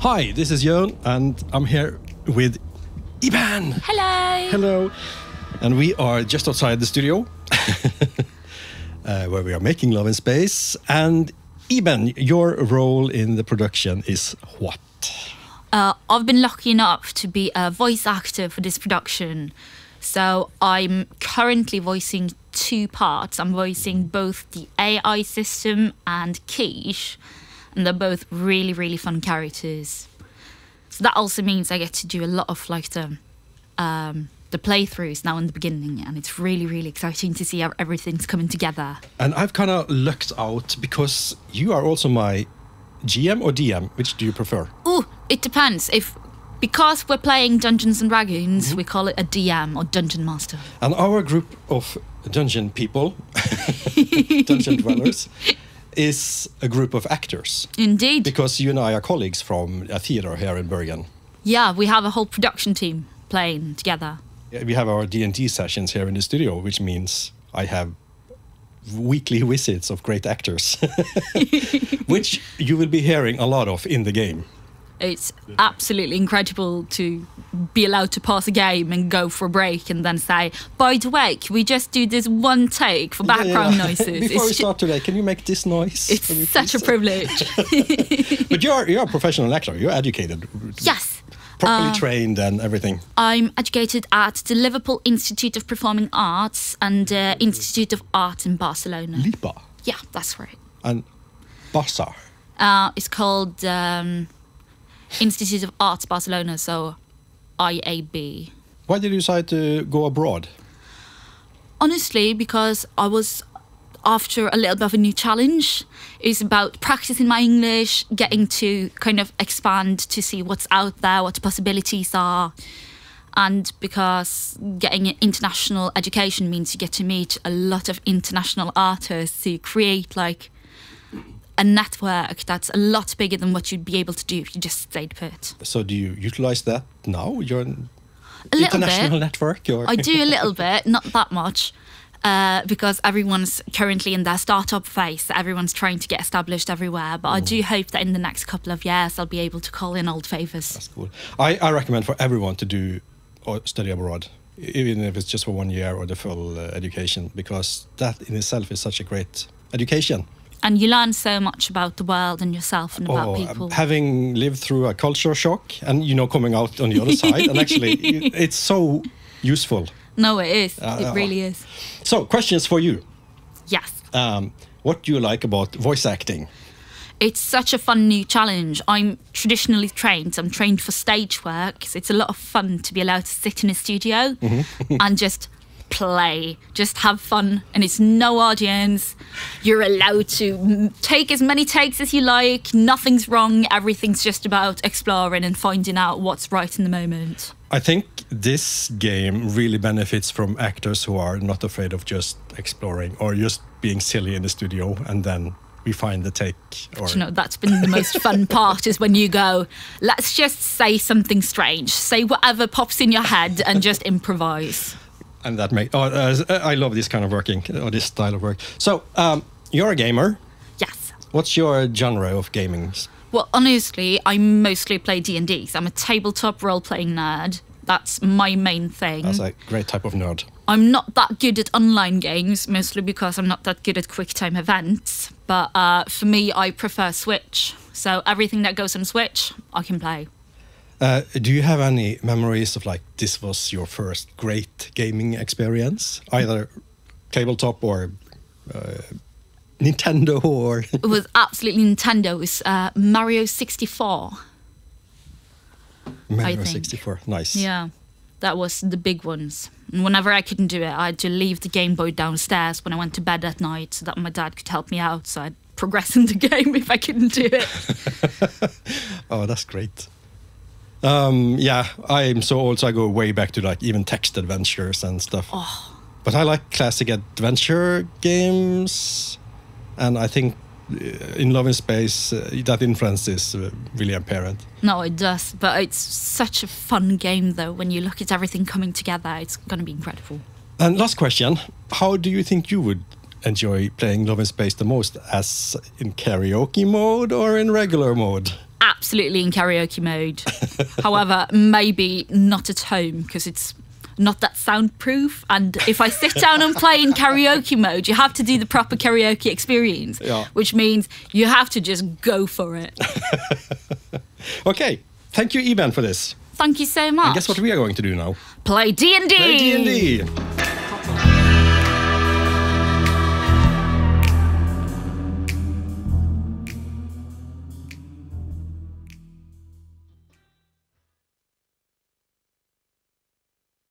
Hi, this is Jörn, and I'm here with Iben. Hello. Hello. And we are just outside the studio, where we are making Love in Space. And Iben, your role in the production is what? I've been lucky enough to be a voice actor for this production. So I'm currently voicing two parts. I'm voicing both the AI system and Quiche, and they're both really, really fun characters. So that also means I get to do a lot of like the playthroughs now in the beginning, and it's really, really exciting to see how everything's coming together. And I've kind of lucked out because you are also my GM or DM. Which do you prefer? Ooh, it depends. Because we're playing Dungeons and Dragons, we call it a DM or Dungeon Master. And our group of dungeon people, dungeon dwellers, is a group of actors. Indeed. Because you and I are colleagues from a theater here in Bergen. Yeah, we have a whole production team playing together. We have our D&D sessions here in the studio, which means I have weekly visits of great actors, which you will be hearing a lot of in the game. It's absolutely incredible to be allowed to pause a game and go for a break and then say, by the way, can we just do this one take for background noises? Before we start today, can you make this noise? It's such a privilege. But you're a professional actor. You're educated. Yes. Properly trained and everything. I'm educated at the Liverpool Institute of Performing Arts and the Institute of Art in Barcelona. LIPA? Yeah, that's right. And Barca? It's called Institute of Arts Barcelona, so IAB. Why did you decide to go abroad? Honestly, because I was after a little bit of a new challenge. It's about practicing my English, getting to kind of expand to see what's out there, what the possibilities are. And because getting an international education means you get to meet a lot of international artists, so you create like a network that's a lot bigger than what you'd be able to do if you just stayed put. So do you utilize that now? You're an a international network? Or? I do a little bit, not that much. Because everyone's currently in their startup phase. Everyone's trying to get established everywhere. But I do hope that in the next couple of years, I'll be able to call in old favours. That's cool. I recommend for everyone to do or study abroad, even if it's just for 1 year or the full education, because that in itself is such a great education. And you learn so much about the world and yourself and about people. Having lived through a culture shock and, coming out on the other side, and actually it's so useful. No, it is. It really is. So, questions for you. Yes. What do you like about voice acting? It's such a fun new challenge. I'm traditionally trained. I'm trained for stage work. So it's a lot of fun to be allowed to sit in a studio and just play, just have fun. And it's no audience. You're allowed to take as many takes as you like. Nothing's wrong. Everything's just about exploring and finding out what's right in the moment. I think this game really benefits from actors who are not afraid of just exploring or just being silly in the studio and then we find the take. Or... that's been the most fun part is when you go, let's just say something strange. Say whatever pops in your head and just improvise. And that makes... I love this kind of working, or this style of work. So, you're a gamer. Yes. What's your genre of gaming? Well, honestly, I mostly play D&D. So I'm a tabletop role-playing nerd. That's my main thing. That's a great type of nerd. I'm not that good at online games, mostly because I'm not that good at quick-time events. But for me, I prefer Switch. So everything that goes on Switch, I can play. Do you have any memories of, like, this was your first great gaming experience? Either tabletop or... Nintendo or... It was absolutely Nintendo. It was Mario 64. Mario 64, nice. Yeah, that was the big ones. And whenever I couldn't do it, I had to leave the Game Boy downstairs when I went to bed at night so that my dad could help me out. So I'd progress in the game if I couldn't do it. Oh, that's great. Yeah, I'm so old, so I go way back to like even text adventures and stuff. Oh. But I like classic adventure games. And I think in Love in Space, that influence is really apparent. No, it does. But it's such a fun game, though. When you look at everything coming together, it's going to be incredible. And last question. How do you think you would enjoy playing Love in Space the most? As in karaoke mode or in regular mode? absolutely in karaoke mode. However, maybe not at home because it's not that soundproof. And if I sit down and play in karaoke mode, you have to do the proper karaoke experience, which means you have to just go for it. Okay, thank you, Iben, for this. Thank you so much. And guess what we are going to do now? Play D&D. Play D&D.